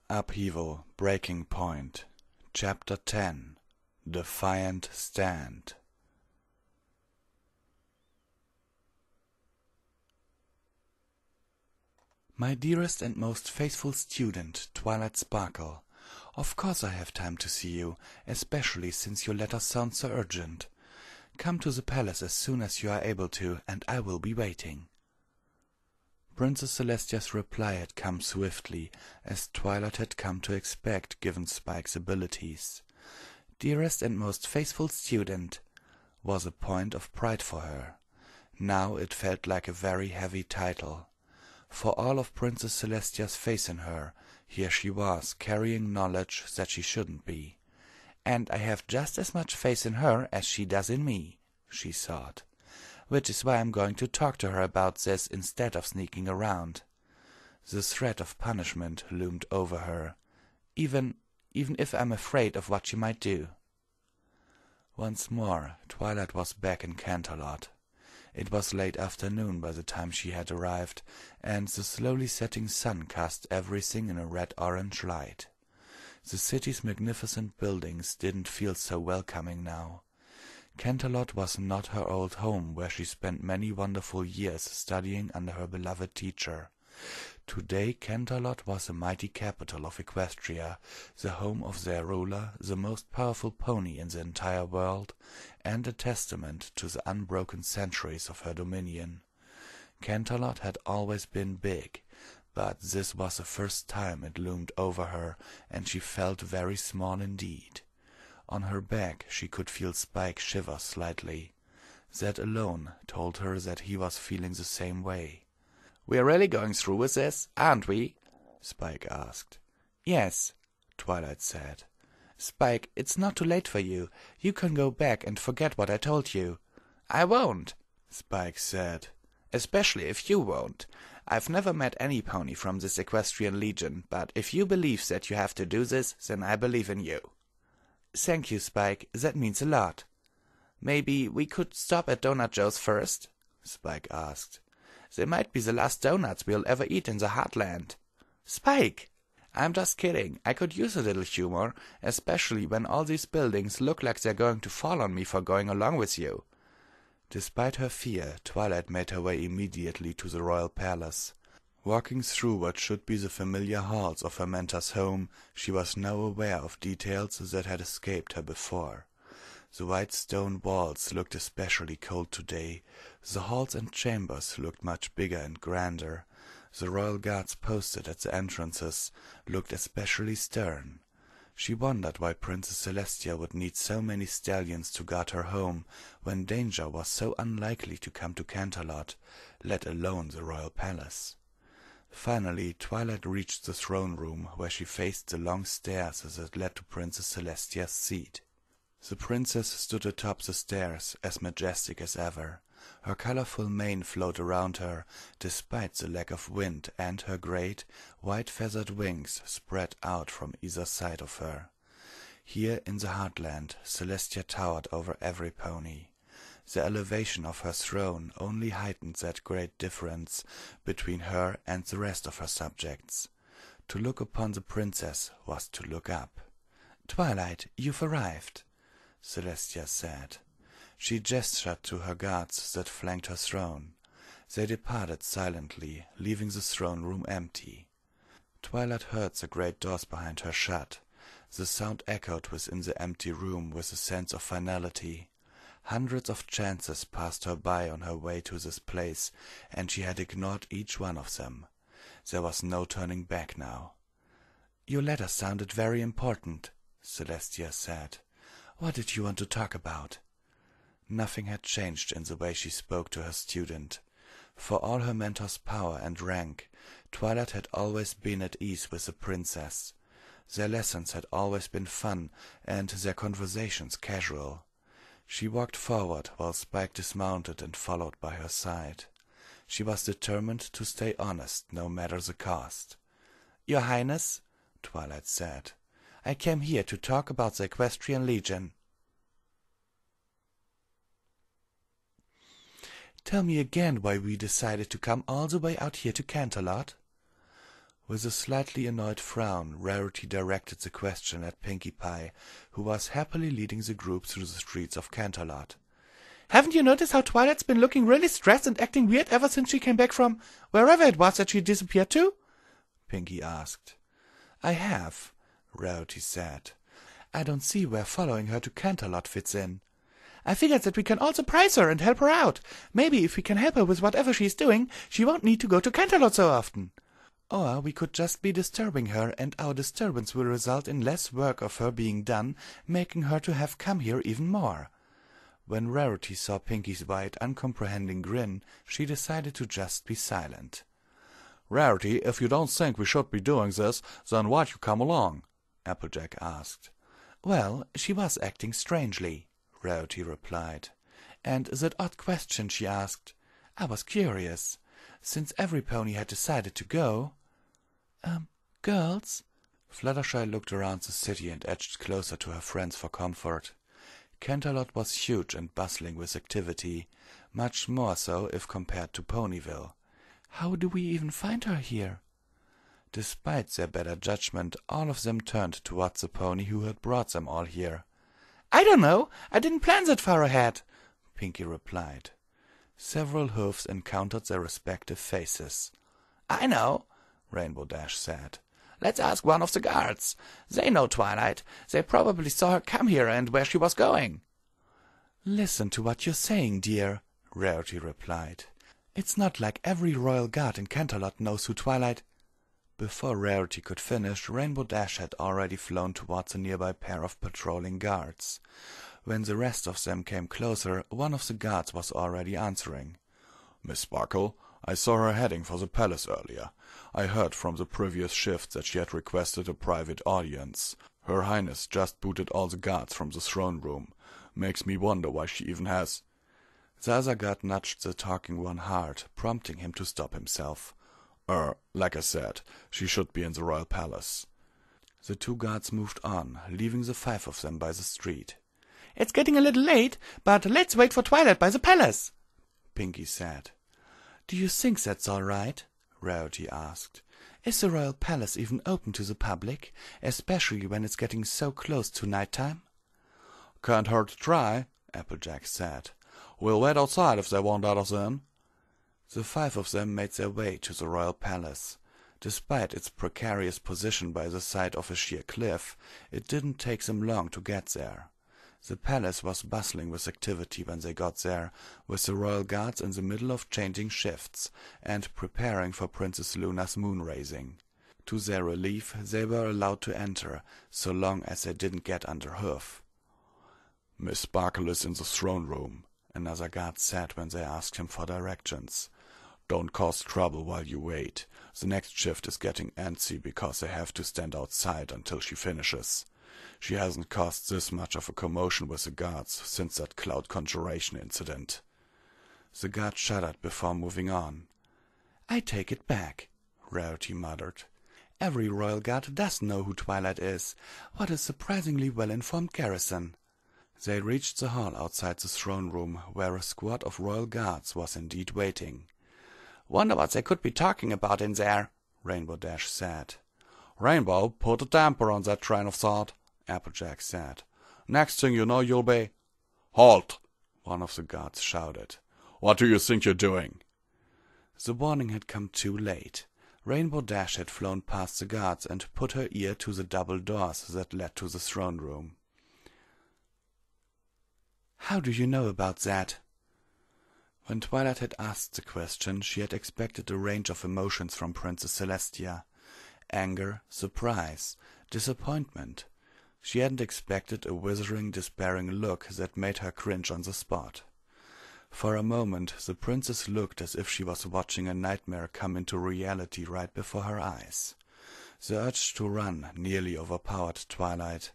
Upheaval, Breaking Point, Chapter 10, Defiant Stand. My dearest and most faithful student, Twilight Sparkle, of course I have time to see you, especially since your letter sounds so urgent. Come to the palace as soon as you are able to, and I will be waiting. Princess Celestia's reply had come swiftly, as Twilight had come to expect given Spike's abilities. Dearest and most faithful student was a point of pride for her. Now it felt like a very heavy title. For all of Princess Celestia's faith in her, here she was, carrying knowledge that she shouldn't be. And I have just as much faith in her as she does in me, she thought. Which is why I'm going to talk to her about this instead of sneaking around. The threat of punishment loomed over her, even if I'm afraid of what she might do. Once more, Twilight was back in Canterlot. It was late afternoon by the time she had arrived, and the slowly setting sun cast everything in a red-orange light. The city's magnificent buildings didn't feel so welcoming now. Canterlot was not her old home where she spent many wonderful years studying under her beloved teacher. Today Canterlot was the mighty capital of Equestria, the home of their ruler, the most powerful pony in the entire world, and a testament to the unbroken centuries of her dominion. Canterlot had always been big, but this was the first time it loomed over her, and she felt very small indeed. On her back she could feel Spike shiver slightly. That alone told her that he was feeling the same way. "We're really going through with this, aren't we?" Spike asked. "Yes," Twilight said. "Spike, it's not too late for you. You can go back and forget what I told you." "I won't," Spike said. "Especially if you won't. I've never met any pony from this Equestrian Legion, but if you believe that you have to do this, then I believe in you." "Thank you, Spike. That means a lot." "Maybe we could stop at Donut Joe's first?" Spike asked. "They might be the last donuts we'll ever eat in the Heartland." "Spike!" "I'm just kidding. I could use a little humor, especially when all these buildings look like they're going to fall on me for going along with you." Despite her fear, Twilight made her way immediately to the royal palace. Walking through what should be the familiar halls of her mentor's home, she was now aware of details that had escaped her before. The white stone walls looked especially cold today. The halls and chambers looked much bigger and grander. The royal guards posted at the entrances looked especially stern. She wondered why Princess Celestia would need so many stallions to guard her home, when danger was so unlikely to come to Canterlot, let alone the royal palace. Finally, Twilight reached the throne room, where she faced the long stairs that led to Princess Celestia's seat. The princess stood atop the stairs, as majestic as ever. Her colorful mane flowed around her, despite the lack of wind, and her great, white-feathered wings spread out from either side of her. Here in the Heartland, Celestia towered over every pony. The elevation of her throne only heightened that great difference between her and the rest of her subjects. To look upon the princess was to look up. "Twilight, you've arrived," Celestia said. She gestured to her guards that flanked her throne. They departed silently, leaving the throne room empty. Twilight heard the great doors behind her shut. The sound echoed within the empty room with a sense of finality. Hundreds of chances passed her by on her way to this place, and she had ignored each one of them. There was no turning back now. "Your letter sounded very important," Celestia said. "What did you want to talk about?" Nothing had changed in the way she spoke to her student. For all her mentor's power and rank, Twilight had always been at ease with the princess. Their lessons had always been fun, and their conversations casual. She walked forward while Spike dismounted and followed by her side. She was determined to stay honest, no matter the cost. "Your Highness," Twilight said, "I came here to talk about the Equestrian Legion." "Tell me again why we decided to come all the way out here to Canterlot." With a slightly annoyed frown, Rarity directed the question at Pinkie Pie, who was happily leading the group through the streets of Canterlot. Haven't you noticed how Twilight's been looking really stressed and acting weird ever since she came back from wherever it was that she disappeared to? Pinkie asked. I have, Rarity said. I don't see where following her to Canterlot fits in. I figured that we can all surprise her and help her out. Maybe if we can help her with whatever she's doing, she won't need to go to Canterlot so often. Or we could just be disturbing her, and our disturbance will result in less work of her being done, making her to have come here even more. When Rarity saw Pinkie's wide, uncomprehending grin, she decided to just be silent. Rarity, if you don't think we should be doing this, then why'd you come along? Applejack asked. Well, she was acting strangely, Rarity replied. And that odd question she asked, I was curious. Since every pony had decided to go... girls? Fluttershy looked around the city and edged closer to her friends for comfort. Canterlot was huge and bustling with activity, much more so if compared to Ponyville. How do we even find her here? Despite their better judgment, all of them turned towards the pony who had brought them all here. I don't know. I didn't plan that far ahead, Pinkie replied. Several hoofs encountered their respective faces. I know, Rainbow Dash said. Let's ask one of the guards. They know Twilight. They probably saw her come here and where she was going. Listen to what you're saying, dear, Rarity replied. It's not like every royal guard in Canterlot knows who Twilight... Before Rarity could finish, Rainbow Dash had already flown towards a nearby pair of patrolling guards. When the rest of them came closer, one of the guards was already answering. Miss Sparkle, I saw her heading for the palace earlier. I heard from the previous shift that she had requested a private audience. Her Highness just booted all the guards from the throne room. Makes me wonder why she even has... The other guard nudged the talking one hard, prompting him to stop himself. Like I said, she should be in the royal palace. The two guards moved on, leaving the 5 of them by the street. It's getting a little late, but let's wait for Twilight by the palace, Pinkie said. Do you think that's all right? Rarity asked. Is the royal palace even open to the public, especially when it's getting so close to night time? Can't hurt to try, Applejack said. We'll wait outside if they won't let us in. The 5 of them made their way to the royal palace. Despite its precarious position by the side of a sheer cliff, it didn't take them long to get there. The palace was bustling with activity when they got there, with the royal guards in the middle of changing shifts and preparing for Princess Luna's moon raising. To their relief, they were allowed to enter, so long as they didn't get under hoof. Miss Sparkle is in the throne room, another guard said when they asked him for directions. Don't cause trouble while you wait. The next shift is getting antsy because they have to stand outside until she finishes. She hasn't caused this much of a commotion with the guards since that cloud conjuration incident. The guard shuddered before moving on. I take it back, Rarity muttered. Every royal guard does know who Twilight is. What a surprisingly well-informed garrison. They reached the hall outside the throne room, where a squad of royal guards was indeed waiting. Wonder what they could be talking about in there, Rainbow Dash said. Rainbow, put a damper on that train of thought, Applejack said. Next thing you know, you'll be... Halt! One of the guards shouted. What do you think you're doing? The warning had come too late. Rainbow Dash had flown past the guards and put her ear to the double doors that led to the throne room. How do you know about that? When Twilight had asked the question, she had expected a range of emotions from Princess Celestia. Anger, surprise, disappointment. She hadn't expected a withering, despairing look that made her cringe on the spot. For a moment, the princess looked as if she was watching a nightmare come into reality right before her eyes. The urge to run nearly overpowered Twilight.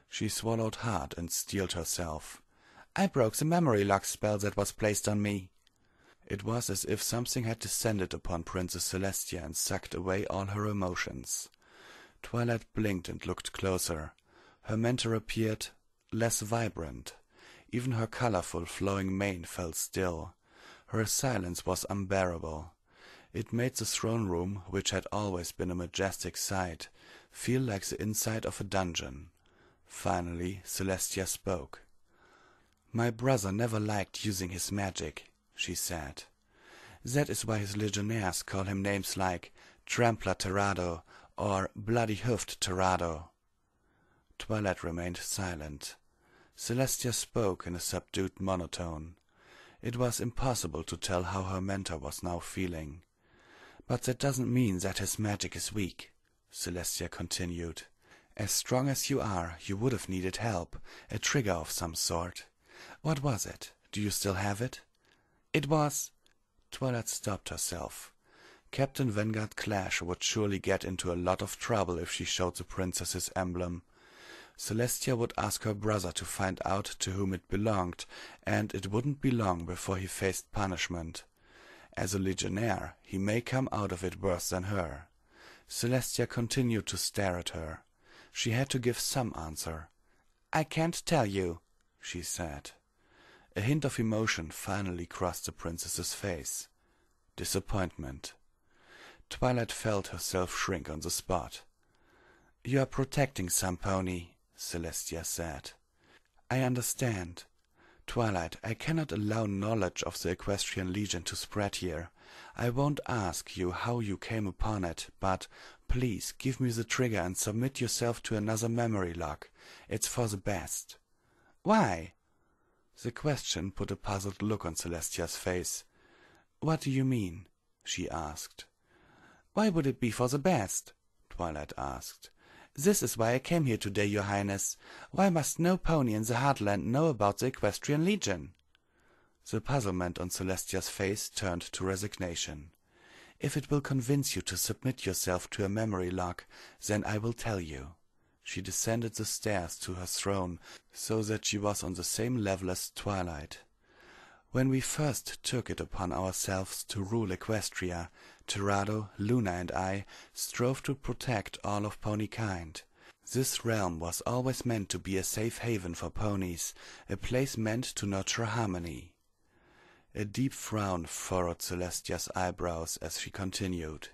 She swallowed hard and steeled herself. I broke the memory lock spell that was placed on me. It was as if something had descended upon Princess Celestia and sucked away all her emotions. Twilight blinked and looked closer. Her mentor appeared less vibrant. Even her colorful, flowing mane fell still. Her silence was unbearable. It made the throne room, which had always been a majestic sight, feel like the inside of a dungeon. Finally, Celestia spoke. "My brother never liked using his magic," she said. "That is why his legionnaires call him names like Trampler Terrado or Bloody-Hoofed Terrado." Twilight remained silent. Celestia spoke in a subdued monotone. It was impossible to tell how her mentor was now feeling. "But that doesn't mean that his magic is weak," Celestia continued. "As strong as you are, you would have needed help, a trigger of some sort. What was it? Do you still have it?" "It was—" Twilight stopped herself. Captain Vanguard Clash would surely get into a lot of trouble if she showed the princess's emblem. Celestia would ask her brother to find out to whom it belonged, and it wouldn't be long before he faced punishment. As a legionnaire, he may come out of it worse than her. Celestia continued to stare at her. She had to give some answer. "I can't tell you," she said. A hint of emotion finally crossed the princess's face. Disappointment. Twilight felt herself shrink on the spot. "You are protecting some pony," Celestia said. "I understand. Twilight, I cannot allow knowledge of the Equestrian Legion to spread here. I won't ask you how you came upon it, but please give me the trigger and submit yourself to another memory lock. It's for the best." "Why?" The question put a puzzled look on Celestia's face. "What do you mean?" she asked. "Why would it be for the best?" Twilight asked. "This is why I came here today, your highness. Why must no pony in the Heartland know about the Equestrian Legion?" The puzzlement on Celestia's face turned to resignation. "If it will convince you to submit yourself to a memory lock, then I will tell you." She descended the stairs to her throne, so that she was on the same level as Twilight. "When we first took it upon ourselves to rule Equestria, Terrado, Luna, and I strove to protect all of ponykind. This realm was always meant to be a safe haven for ponies, a place meant to nurture harmony." A deep frown furrowed Celestia's eyebrows as she continued.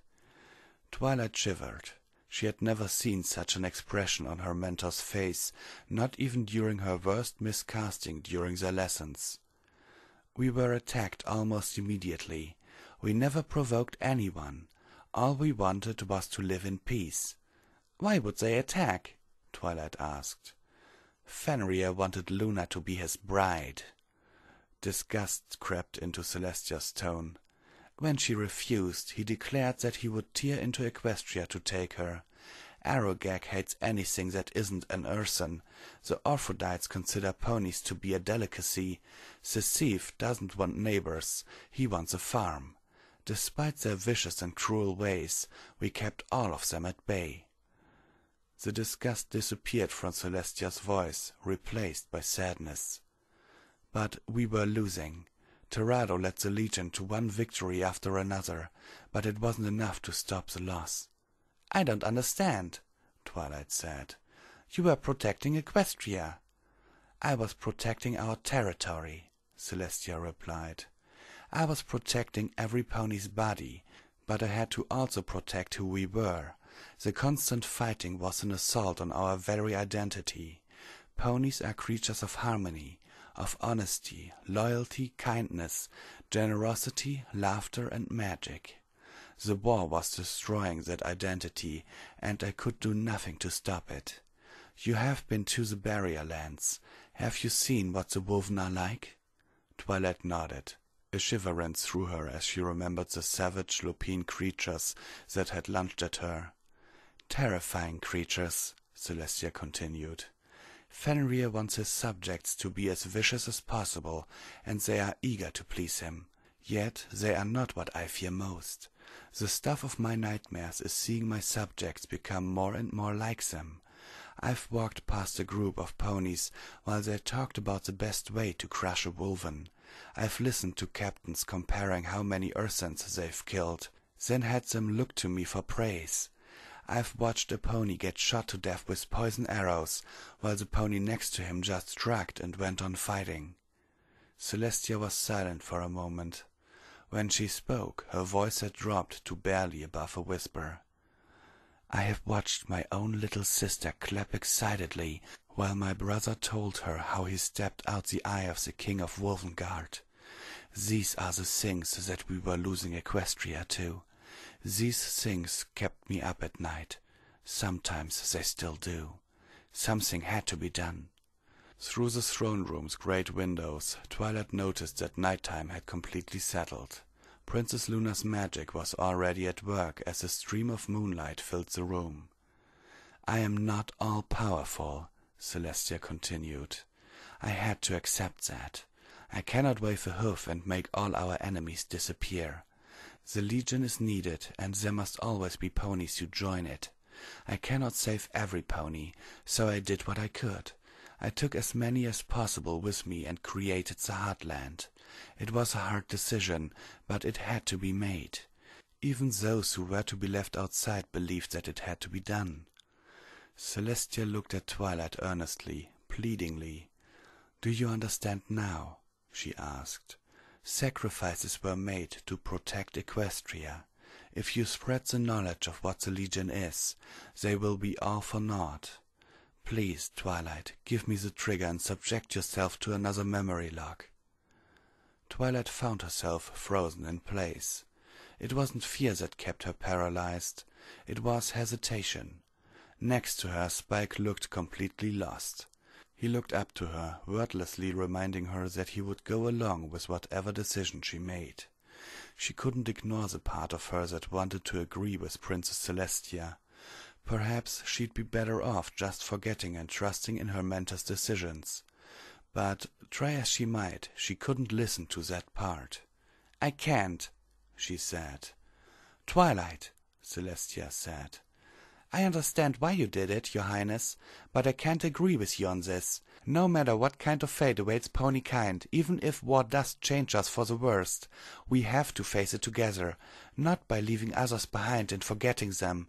Twilight shivered. She had never seen such an expression on her mentor's face, not even during her worst miscasting during their lessons. "We were attacked almost immediately. We never provoked anyone. All we wanted was to live in peace." "Why would they attack?" Twilight asked. "Fenrir wanted Luna to be his bride." Disgust crept into Celestia's tone. When she refused, he declared that he would tear into Equestria to take her. Arrogag hates anything that isn't an Urson. The Orphidites consider ponies to be a delicacy. Sesif doesn't want neighbors. He wants a farm. Despite their vicious and cruel ways, we kept all of them at bay. The disgust disappeared from Celestia's voice, replaced by sadness. "But we were losing. Terrado led the Legion to one victory after another, but it wasn't enough to stop the loss." "I don't understand," Twilight said. "You were protecting Equestria." "I was protecting our territory," Celestia replied. "I was protecting every pony's body, but I had to also protect who we were. The constant fighting was an assault on our very identity. Ponies are creatures of harmony, of honesty, loyalty, kindness, generosity, laughter, and magic. The war was destroying that identity, and I could do nothing to stop it. You have been to the Barrier Lands. Have you seen what the Woven are like?" Twilight nodded. A shiver ran through her as she remembered the savage lupine creatures that had lunged at her. "Terrifying creatures," Celestia continued. "Fenrir wants his subjects to be as vicious as possible, and they are eager to please him. Yet they are not what I fear most. The stuff of my nightmares is seeing my subjects become more and more like them. I've walked past a group of ponies while they talked about the best way to crush a wolven. I've listened to captains comparing how many Ursans they've killed, then had them look to me for praise. I've watched a pony get shot to death with poison arrows, while the pony next to him just shrugged and went on fighting." Celestia was silent for a moment. When she spoke, her voice had dropped to barely above a whisper. I have watched my own little sister clap excitedly while my brother told her how he stepped out the eye of the king of Wolfengard. These are the things that we were losing Equestria to. These things kept me up at night. Sometimes they still do. Something had to be done. Through the throne room's great windows, Twilight noticed that nighttime had completely settled. Princess Luna's magic was already at work as a stream of moonlight filled the room. I am not all-powerful, Celestia continued. I had to accept that. I cannot wave a hoof and make all our enemies disappear. The Legion is needed, and there must always be ponies to join it. I cannot save every pony, so I did what I could. I took as many as possible with me and created the Heartland. It was a hard decision, but it had to be made. Even those who were to be left outside believed that it had to be done. Celestia looked at Twilight earnestly, pleadingly. "Do you understand now?" she asked. "Sacrifices were made to protect Equestria. If you spread the knowledge of what the Legion is, they will be all for naught. Please, Twilight, give me the trigger and subject yourself to another memory lock." Twilight found herself frozen in place. It wasn't fear that kept her paralyzed. It was hesitation. Next to her, Spike looked completely lost. He looked up to her, wordlessly reminding her that he would go along with whatever decision she made. She couldn't ignore the part of her that wanted to agree with Princess Celestia. Perhaps she'd be better off just forgetting and trusting in her mentor's decisions. But, try as she might, she couldn't listen to that part. "I can't," she said. "Twilight," Celestia said. "I understand why you did it, Your Highness, but I can't agree with you on this. No matter what kind of fate awaits ponykind, even if war does change us for the worst, we have to face it together, not by leaving others behind and forgetting them.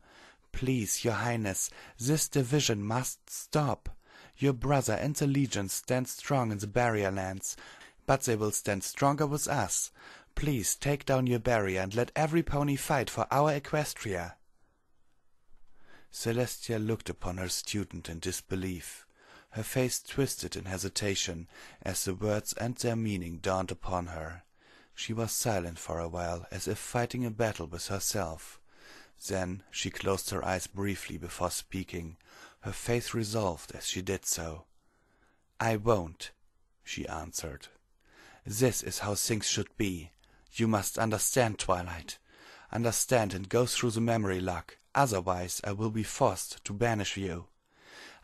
Please, Your Highness, this division must stop. Your brother and the Legion stand strong in the barrier lands, but they will stand stronger with us. Please take down your barrier and let every pony fight for our Equestria." Celestia looked upon her student in disbelief. Her face twisted in hesitation as the words and their meaning dawned upon her. She was silent for a while, as if fighting a battle with herself. Then she closed her eyes briefly before speaking, her face resolved as she did so. "I won't," she answered. "This is how things should be. You must understand, Twilight. Understand and go through the memory lock, otherwise I will be forced to banish you.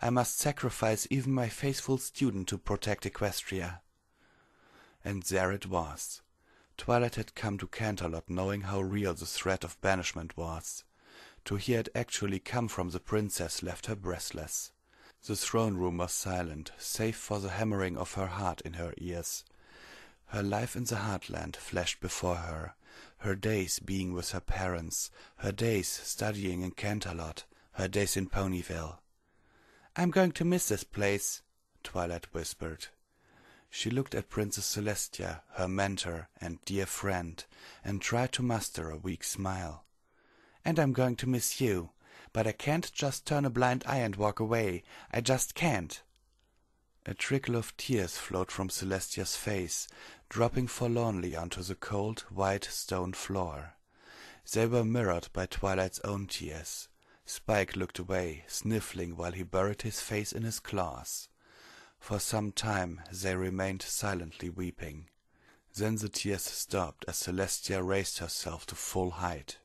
I must sacrifice even my faithful student to protect Equestria." And there it was. Twilight had come to Canterlot knowing how real the threat of banishment was. To hear it actually come from the princess left her breathless. The throne room was silent, save for the hammering of her heart in her ears. Her life in the Heartland flashed before her, her days being with her parents, her days studying in Canterlot, her days in Ponyville. "I'm going to miss this place," Twilight whispered. She looked at Princess Celestia, her mentor and dear friend, and tried to muster a weak smile. "And I'm going to miss you, but I can't just turn a blind eye and walk away. I just can't." A trickle of tears flowed from Celestia's face, dropping forlornly onto the cold, white stone floor. They were mirrored by Twilight's own tears. Spike looked away, sniffling while he buried his face in his claws. For some time they remained silently weeping. Then the tears stopped as Celestia raised herself to full height.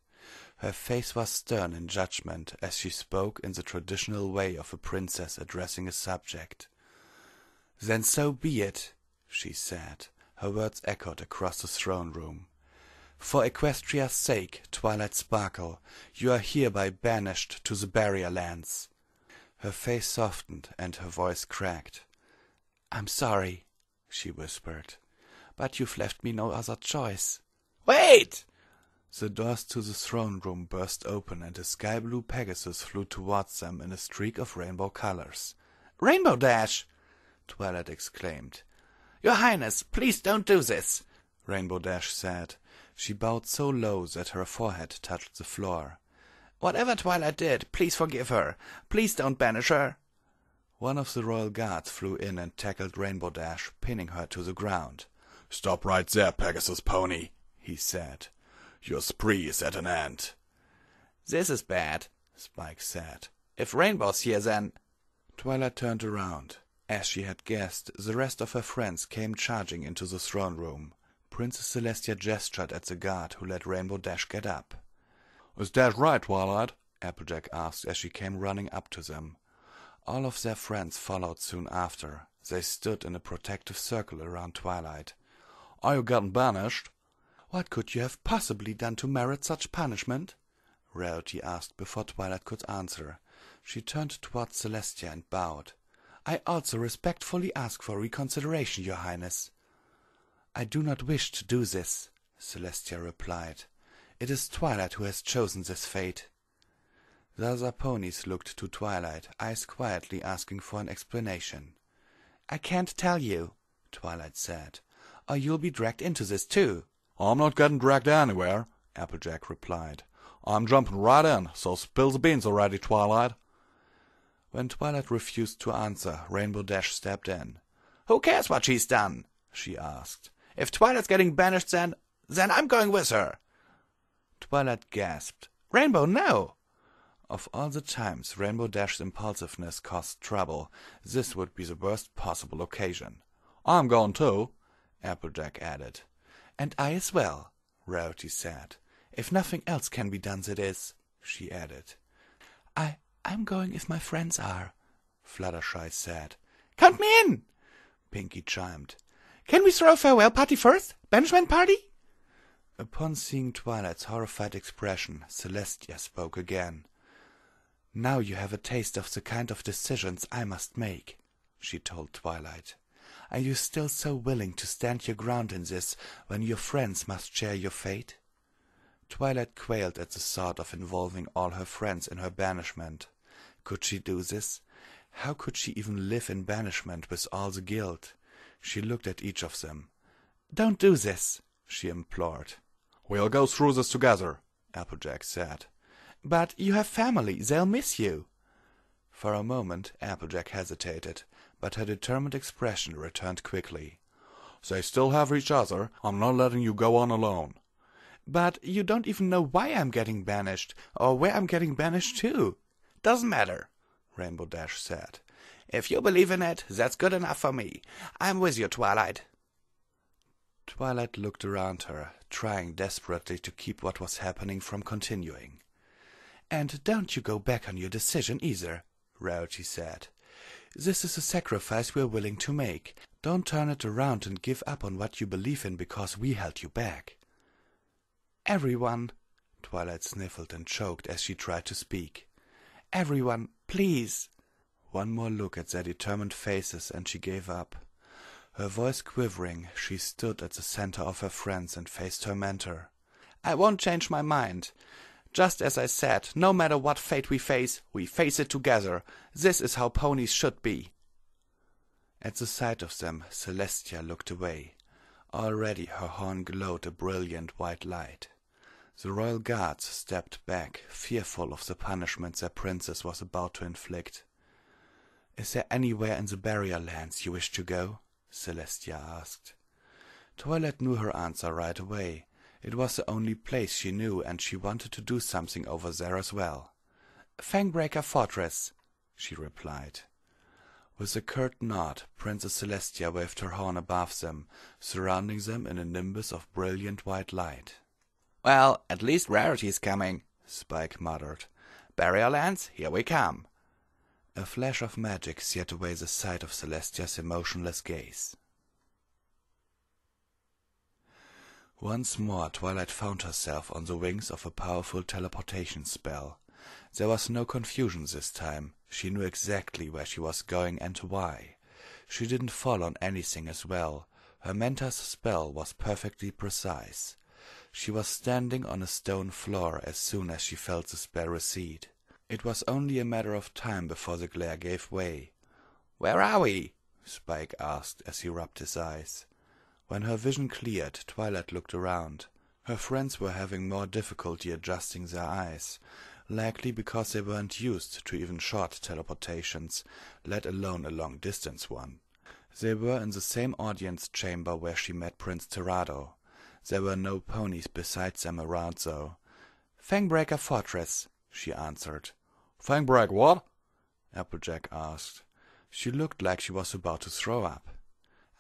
Her face was stern in judgment as she spoke in the traditional way of a princess addressing a subject. "Then so be it," she said. Her words echoed across the throne room. "For Equestria's sake, Twilight Sparkle, you are hereby banished to the barrier lands." Her face softened and her voice cracked. "I'm sorry," she whispered, "but you've left me no other choice." "Wait!" The doors to the throne room burst open and a sky-blue Pegasus flew towards them in a streak of rainbow colors. "Rainbow Dash!" Twilight exclaimed. "Your Highness, please don't do this," Rainbow Dash said. She bowed so low that her forehead touched the floor. "Whatever Twilight did, please forgive her. Please don't banish her." One of the royal guards flew in and tackled Rainbow Dash, pinning her to the ground. "Stop right there, Pegasus Pony," he said. "Your spree is at an end." "This is bad," Spike said. "If Rainbow's here, then—" Twilight turned around. As she had guessed, the rest of her friends came charging into the throne room. Princess Celestia gestured at the guard who let Rainbow Dash get up. "Is that right, Twilight?" Applejack asked as she came running up to them. All of their friends followed soon after. They stood in a protective circle around Twilight. "Are you getting banished?" "What could you have possibly done to merit such punishment?" Rarity asked before Twilight could answer. She turned towards Celestia and bowed. "I also respectfully ask for reconsideration, Your Highness." "I do not wish to do this," Celestia replied. "It is Twilight who has chosen this fate." The other ponies looked to Twilight, eyes quietly asking for an explanation. "I can't tell you," Twilight said, "or you'll be dragged into this too." "I'm not getting dragged anywhere," Applejack replied. "I'm jumping right in, so spill the beans already, Twilight." When Twilight refused to answer, Rainbow Dash stepped in. "Who cares what she's done?" she asked. "If Twilight's getting banished, then I'm going with her." Twilight gasped. "Rainbow, no!" Of all the times Rainbow Dash's impulsiveness caused trouble, this would be the worst possible occasion. "I'm going too," Applejack added. "And I as well," Rarity said. "If nothing else can be done, that is," she added. I'm going if my friends are," Fluttershy said. "Count me in," Pinkie chimed. "Can we throw a farewell party first? Banishment party?" Upon seeing Twilight's horrified expression, Celestia spoke again. "Now you have a taste of the kind of decisions I must make," she told Twilight. "Are you still so willing to stand your ground in this when your friends must share your fate?" Twilight quailed at the thought of involving all her friends in her banishment. Could she do this? How could she even live in banishment with all the guilt? She looked at each of them. "Don't do this," she implored. "We'll go through this together," Applejack said. "But you have family. They'll miss you." For a moment Applejack hesitated, but her determined expression returned quickly. "They still have each other. I'm not letting you go on alone." "But you don't even know why I'm getting banished, or where I'm getting banished to." "Doesn't matter," Rainbow Dash said. "If you believe in it, that's good enough for me. I'm with you, Twilight." Twilight looked around her, trying desperately to keep what was happening from continuing. "And don't you go back on your decision either," Rarity said. "This is a sacrifice we're willing to make. Don't turn it around and give up on what you believe in because we held you back." "Everyone," Twilight sniffled and choked as she tried to speak. "Everyone, please." One more look at their determined faces and she gave up. Her voice quivering, she stood at the center of her friends and faced her mentor. "I won't change my mind. Just as I said, no matter what fate we face it together. This is how ponies should be." At the sight of them, Celestia looked away. Already her horn glowed a brilliant white light. The royal guards stepped back, fearful of the punishment their princess was about to inflict. "Is there anywhere in the barrier lands you wish to go?" Celestia asked. Twilight knew her answer right away. It was the only place she knew, and she wanted to do something over there as well. "Fangbreaker Fortress," she replied. With a curt nod, Princess Celestia waved her horn above them, surrounding them in a nimbus of brilliant white light. "Well, at least Rarity's coming," Spike muttered. "Barrier lands, here we come." A flash of magic seared away the sight of Celestia's emotionless gaze. Once more Twilight found herself on the wings of a powerful teleportation spell. There was no confusion this time. She knew exactly where she was going and why. She didn't fall on anything as well. Her mentor's spell was perfectly precise. She was standing on a stone floor as soon as she felt the spell recede. It was only a matter of time before the glare gave way. "Where are we?" Spike asked as he rubbed his eyes. When her vision cleared, Twilight looked around. Her friends were having more difficulty adjusting their eyes, likely because they weren't used to even short teleportations, let alone a long-distance one. They were in the same audience chamber where she met Prince Tirado. There were no ponies besides them around, though. "Fangbreaker Fortress," she answered. "Fangbreak what?" Applejack asked. She looked like she was about to throw up.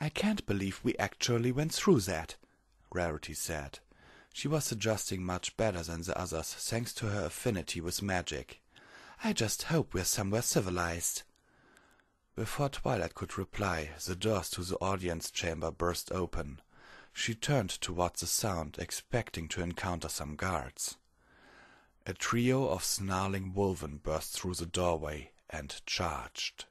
"I can't believe we actually went through that," Rarity said. She was adjusting much better than the others thanks to her affinity with magic. "I just hope we're somewhere civilized." Before Twilight could reply, the doors to the audience chamber burst open. She turned towards the sound, expecting to encounter some guards. A trio of snarling wolven burst through the doorway and charged.